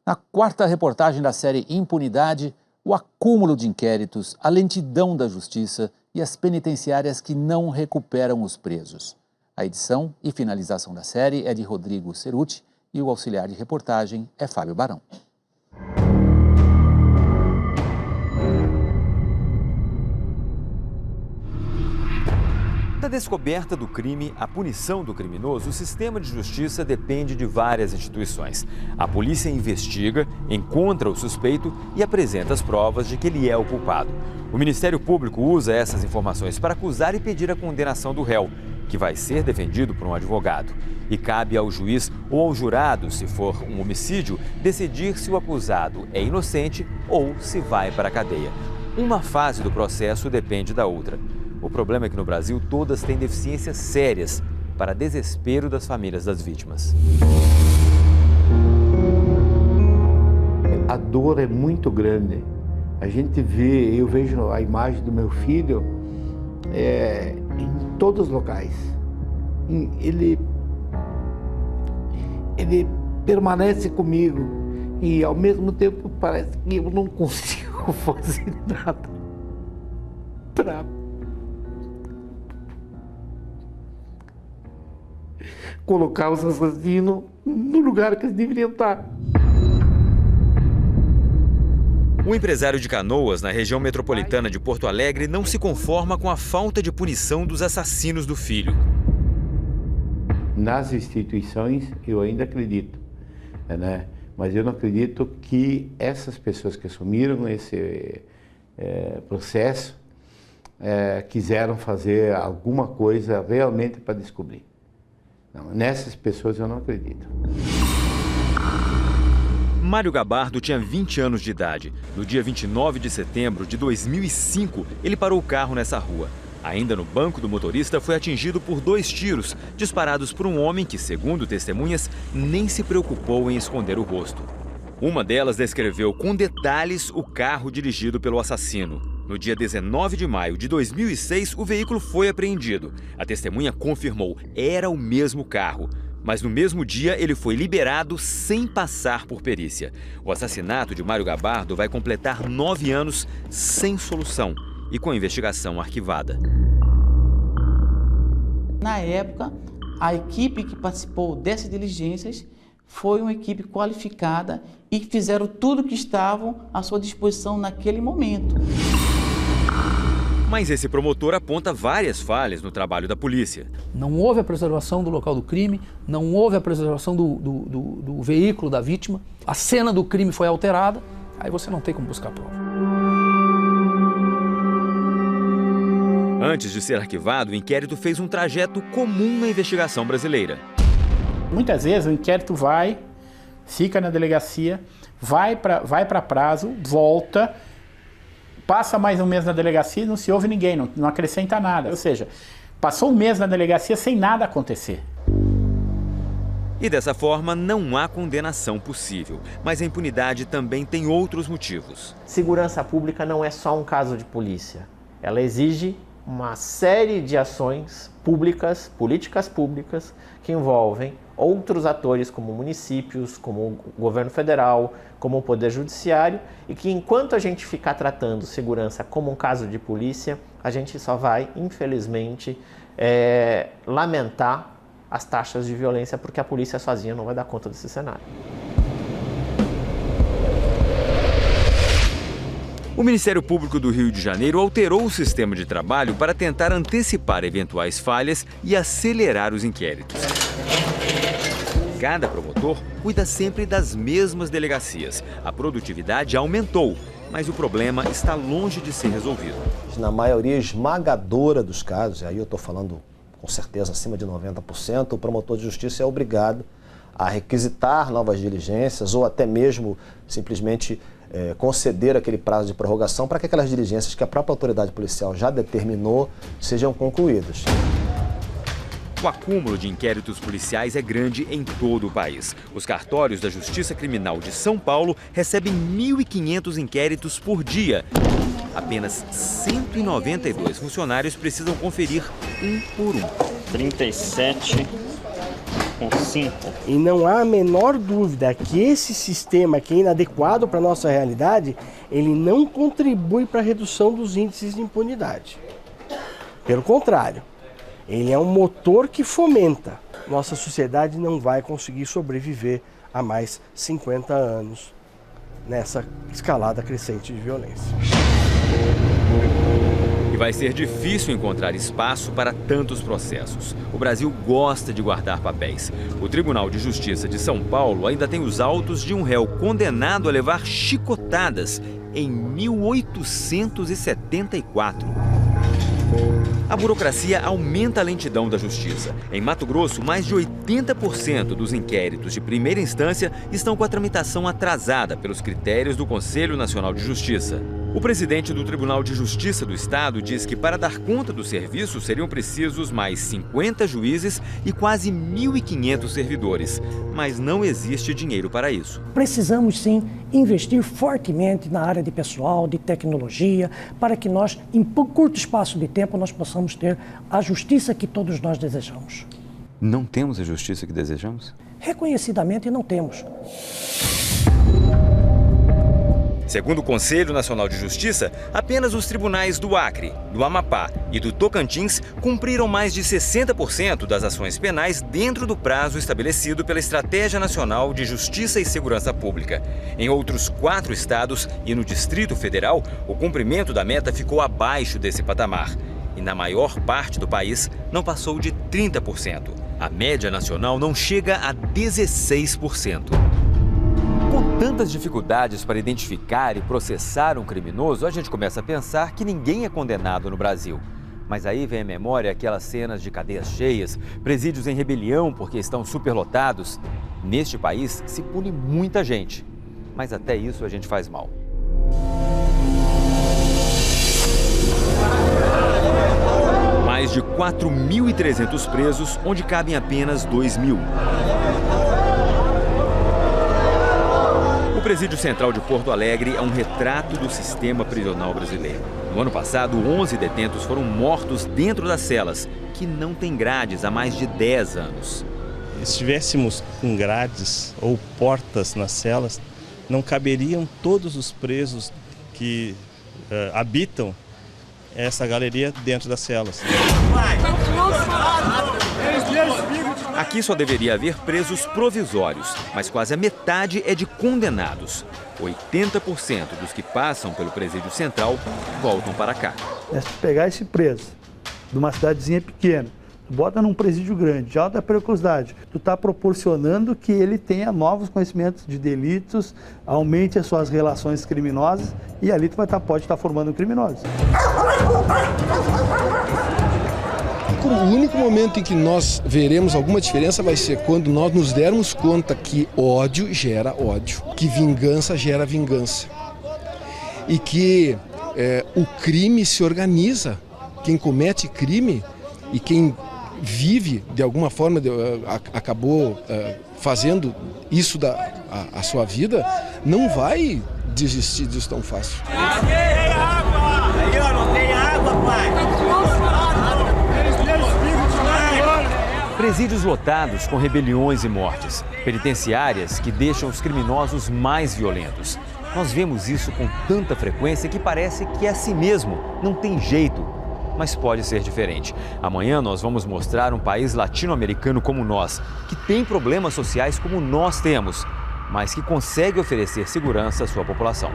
Na quarta reportagem da série Impunidade, o acúmulo de inquéritos, a lentidão da justiça e as penitenciárias que não recuperam os presos. A edição e finalização da série é de Rodrigo Cerutti e o auxiliar de reportagem é Fábio Barão. Da descoberta do crime à punição do criminoso, o sistema de justiça depende de várias instituições. A polícia investiga, encontra o suspeito e apresenta as provas de que ele é o culpado. O Ministério Público usa essas informações para acusar e pedir a condenação do réu, que vai ser defendido por um advogado. E cabe ao juiz ou ao jurado, se for um homicídio, decidir se o acusado é inocente ou se vai para a cadeia. Uma fase do processo depende da outra. O problema é que no Brasil todas têm deficiências sérias, para desespero das famílias das vítimas. A dor é muito grande. A gente vê, eu vejo a imagem do meu filho em todos os locais. Ele permanece comigo e ao mesmo tempo parece que eu não consigo fazer nada para colocar os assassinos no lugar que eles deveriam estar. O empresário de Canoas, na região metropolitana de Porto Alegre, não se conforma com a falta de punição dos assassinos do filho. Nas instituições eu ainda acredito, né? Mas eu não acredito que essas pessoas que assumiram esse processo quiseram fazer alguma coisa realmente para descobrir. Não, nessas pessoas eu não acredito. Mário Gabardo tinha 20 anos de idade. No dia 29 de setembro de 2005, ele parou o carro nessa rua. Ainda no banco do motorista, foi atingido por 2 tiros, disparados por um homem que, segundo testemunhas, nem se preocupou em esconder o rosto. Uma delas descreveu com detalhes o carro dirigido pelo assassino. No dia 19 de maio de 2006, o veículo foi apreendido. A testemunha confirmou, era o mesmo carro. Mas no mesmo dia, ele foi liberado sem passar por perícia. O assassinato de Mário Gabardo vai completar 9 anos sem solução e com a investigação arquivada. Na época, a equipe que participou dessas diligências foi uma equipe qualificada e fizeram tudo que estavam à sua disposição naquele momento. Mas esse promotor aponta várias falhas no trabalho da polícia. Não houve a preservação do local do crime, não houve a preservação do veículo da vítima, a cena do crime foi alterada, aí você não tem como buscar prova. Antes de ser arquivado, o inquérito fez um trajeto comum na investigação brasileira. Muitas vezes o inquérito vai, fica na delegacia, vai para prazo, volta, passa mais um mês na delegacia e não se ouve ninguém, não acrescenta nada. Ou seja, passou um mês na delegacia sem nada acontecer. E dessa forma não há condenação possível. Mas a impunidade também tem outros motivos. Segurança pública não é só um caso de polícia. Ela exige uma série de ações públicas, políticas públicas, que envolvem outros atores como municípios, como o governo federal, como o poder judiciário, e que enquanto a gente ficar tratando segurança como um caso de polícia, a gente só vai, infelizmente, lamentar as taxas de violência, porque a polícia sozinha não vai dar conta desse cenário. O Ministério Público do Rio de Janeiro alterou o sistema de trabalho para tentar antecipar eventuais falhas e acelerar os inquéritos. Cada promotor cuida sempre das mesmas delegacias. A produtividade aumentou, mas o problema está longe de ser resolvido. Na maioria esmagadora dos casos, aí eu estou falando com certeza acima de 90%, o promotor de justiça é obrigado a requisitar novas diligências ou até mesmo simplesmente conceder aquele prazo de prorrogação para que aquelas diligências que a própria autoridade policial já determinou sejam concluídas. O acúmulo de inquéritos policiais é grande em todo o país. Os cartórios da Justiça Criminal de São Paulo recebem 1.500 inquéritos por dia. Apenas 192 funcionários precisam conferir um por um. 37, com 5. E não há a menor dúvida que esse sistema, que é inadequado para a nossa realidade, ele não contribui para a redução dos índices de impunidade. Pelo contrário, ele é um motor que fomenta. Nossa sociedade não vai conseguir sobreviver a mais 50 anos nessa escalada crescente de violência. E vai ser difícil encontrar espaço para tantos processos. O Brasil gosta de guardar papéis. O Tribunal de Justiça de São Paulo ainda tem os autos de um réu condenado a levar chicotadas em 1874. A burocracia aumenta a lentidão da justiça. Em Mato Grosso, mais de 80% dos inquéritos de primeira instância estão com a tramitação atrasada pelos critérios do Conselho Nacional de Justiça. O presidente do Tribunal de Justiça do Estado diz que para dar conta do serviço seriam precisos mais 50 juízes e quase 1.500 servidores. Mas não existe dinheiro para isso. Precisamos sim investir fortemente na área de pessoal, de tecnologia, para que nós, em curto espaço de tempo, nós possamos ter a justiça que todos nós desejamos. Não temos a justiça que desejamos? Reconhecidamente não temos. Segundo o Conselho Nacional de Justiça, apenas os tribunais do Acre, do Amapá e do Tocantins cumpriram mais de 60% das ações penais dentro do prazo estabelecido pela Estratégia Nacional de Justiça e Segurança Pública. Em outros 4 estados e no Distrito Federal, o cumprimento da meta ficou abaixo desse patamar. E na maior parte do país, não passou de 30%. A média nacional não chega a 16%. Com tantas dificuldades para identificar e processar um criminoso, a gente começa a pensar que ninguém é condenado no Brasil. Mas aí vem à memória aquelas cenas de cadeias cheias, presídios em rebelião porque estão superlotados. Neste país se pune muita gente, mas até isso a gente faz mal. Mais de 4.300 presos, onde cabem apenas 2.000. O Presídio Central de Porto Alegre é um retrato do sistema prisional brasileiro. No ano passado, 11 detentos foram mortos dentro das celas, que não têm grades há mais de 10 anos. Se estivéssemos com grades ou portas nas celas, não caberiam todos os presos que habitam essa galeria dentro das celas. Aqui só deveria haver presos provisórios, mas quase a metade é de condenados. 80% dos que passam pelo presídio central voltam para cá. Se pegar esse preso de uma cidadezinha pequena, bota num presídio grande, de alta periculosidade, tu está proporcionando que ele tenha novos conhecimentos de delitos, aumente as suas relações criminosas e ali tu pode estar formando criminosos. O único momento em que nós veremos alguma diferença vai ser quando nós nos dermos conta que ódio gera ódio, que vingança gera vingança e que o crime se organiza. Quem comete crime e quem vive, de alguma forma, acabou fazendo isso a sua vida, não vai desistir disso tão fácil. Não tem água! Aí, ó, não tem água, pai! Presídios lotados com rebeliões e mortes. Penitenciárias que deixam os criminosos mais violentos. Nós vemos isso com tanta frequência que parece que é assim mesmo, não tem jeito. Mas pode ser diferente. Amanhã nós vamos mostrar um país latino-americano como nós, que tem problemas sociais como nós temos, mas que consegue oferecer segurança à sua população.